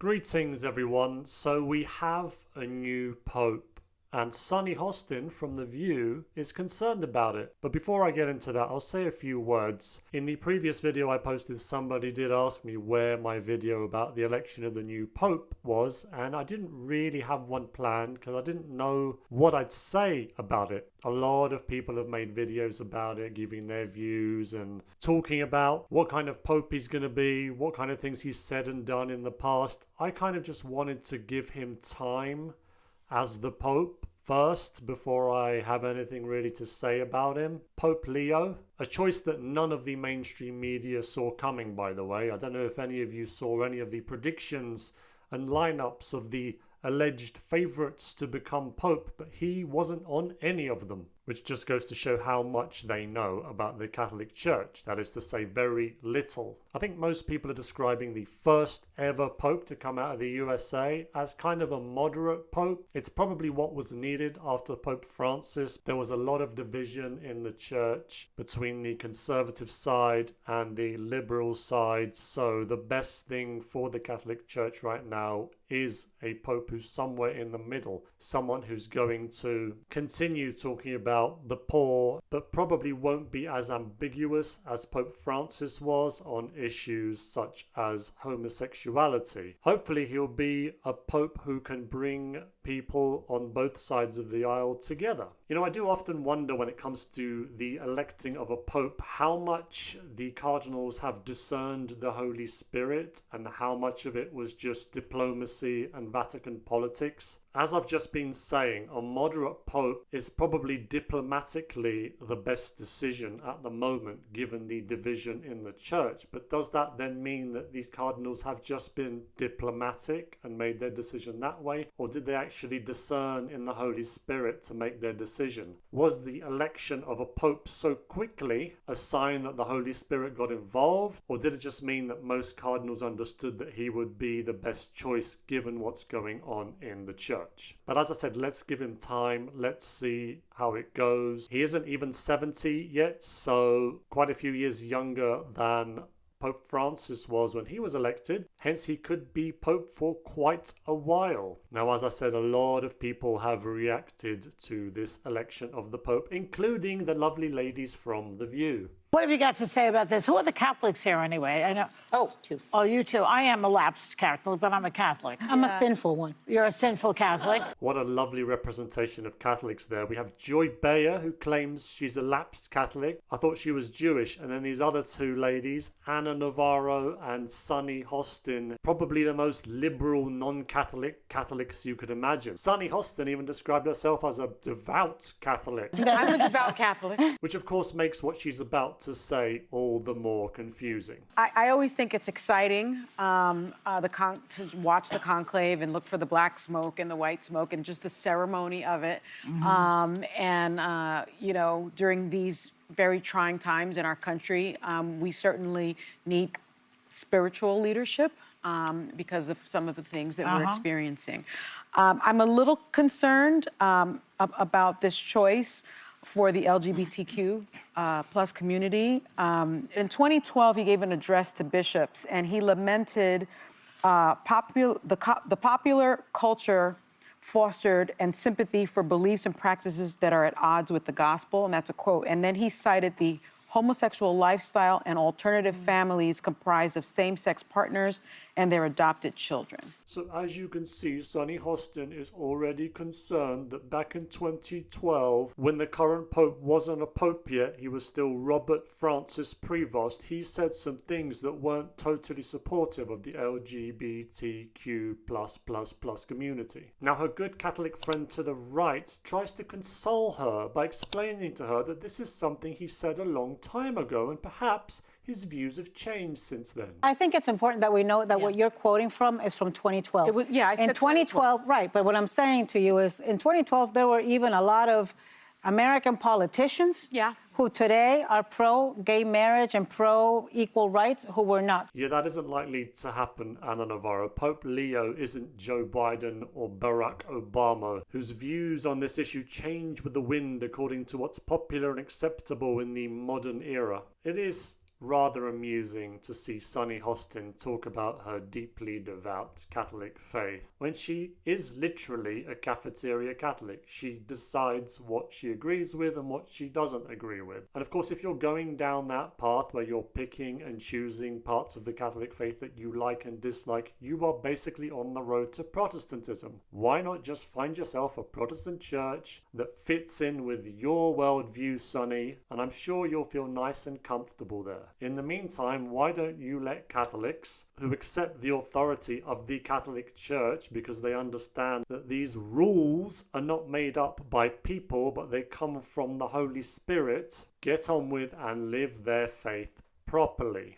Greetings everyone. So we have a new Pope and Sunny Hostin from The View is concerned about it. But before I get into that, I'll say a few words. In the previous video I posted, somebody did ask me where my video about the election of the new Pope was, and I didn't really have one planned because I didn't know what I'd say about it. A lot of people have made videos about it, giving their views and talking about what kind of Pope he's going to be, what kind of things he's said and done in the past. I kind of just wanted to give him time as the Pope first before I have anything really to say about him. Pope Leo, a choice that none of the mainstream media saw coming, by the way. I don't know if any of you saw any of the predictions and lineups of the alleged favourites to become Pope, but he wasn't on any of them, which just goes to show how much they know about the Catholic Church. That is to say, very little. I think most people are describing the first ever Pope to come out of the USA as kind of a moderate Pope. It's probably what was needed after Pope Francis. There was a lot of division in the Church between the conservative side and the liberal side, so the best thing for the Catholic Church right now is a Pope who's somewhere in the middle, someone who's going to continue talking about the poor, but probably won't be as ambiguous as Pope Francis was on issues such as homosexuality. Hopefully he'll be a Pope who can bring people on both sides of the aisle together. You know, I do often wonder when it comes to the electing of a Pope how much the cardinals have discerned the Holy Spirit and how much of it was just diplomacy and Vatican politics. As I've just been saying, a moderate Pope is probably diplomatically the best decision at the moment given the division in the Church. But does that then mean that these cardinals have just been diplomatic and made their decision that way? Or did they actually discern in the Holy Spirit to make their decision? Was the election of a Pope so quickly a sign that the Holy Spirit got involved? Or did it just mean that most cardinals understood that he would be the best choice given what's going on in the Church? But as I said, let's give him time. Let's see how it goes. He isn't even 70 yet, so quite a few years younger than Pope Francis was when he was elected. Hence, he could be Pope for quite a while. Now, as I said, a lot of people have reacted to this election of the Pope, including the lovely ladies from The View. What have you got to say about this? Who are the Catholics here anyway? I know. Oh, two. Oh, you too. I am a lapsed Catholic, but I'm a Catholic. I'm a sinful one. You're a sinful Catholic. What a lovely representation of Catholics there. We have Joy Bayer, who claims she's a lapsed Catholic. I thought she was Jewish. And then these other two ladies, Ana Navarro and Sunny Hostin, probably the most liberal non-Catholic Catholics you could imagine. Sunny Hostin even described herself as a devout Catholic. I'm a devout Catholic. Which of course makes what she's about to say all the more confusing. I always think it's exciting to watch the conclave and look for the black smoke and the white smoke and just the ceremony of it. You know, during these very trying times in our country, we certainly need spiritual leadership because of some of the things that we're experiencing. I'm a little concerned about this choice for the LGBTQ plus community. In 2012, he gave an address to bishops, and he lamented the popular culture fostered and sympathy for beliefs and practices that are at odds with the gospel, and that's a quote. And then he cited the homosexual lifestyle and alternative families comprised of same-sex partners and their adopted children. So as you can see, Sunny Hostin is already concerned that back in 2012, when the current Pope wasn't a Pope yet, he was still Robert Francis Prevost, he said some things that weren't totally supportive of the LGBTQ+++ community. Now her good Catholic friend to the right tries to console her by explaining to her that this is something he said a long time ago and perhaps his views have changed since then. I think it's important that we know that what you're quoting from is from 2012. It was, I said in 2012, right, but what I'm saying to you is in 2012, there were even a lot of American politicians who today are pro-gay marriage and pro-equal rights who were not. Yeah, that isn't likely to happen, Ana Navarro. Pope Leo isn't Joe Biden or Barack Obama, whose views on this issue change with the wind according to what's popular and acceptable in the modern era. It is rather amusing to see Sunny Hostin talk about her deeply devout Catholic faith when she is literally a cafeteria Catholic. She decides what she agrees with and what she doesn't agree with. And of course, if you're going down that path where you're picking and choosing parts of the Catholic faith that you like and dislike, you are basically on the road to Protestantism. Why not just find yourself a Protestant church that fits in with your worldview, Sunny, and I'm sure you'll feel nice and comfortable there. In the meantime, why don't you let Catholics who accept the authority of the Catholic Church because they understand that these rules are not made up by people but they come from the Holy Spirit, get on with and live their faith properly.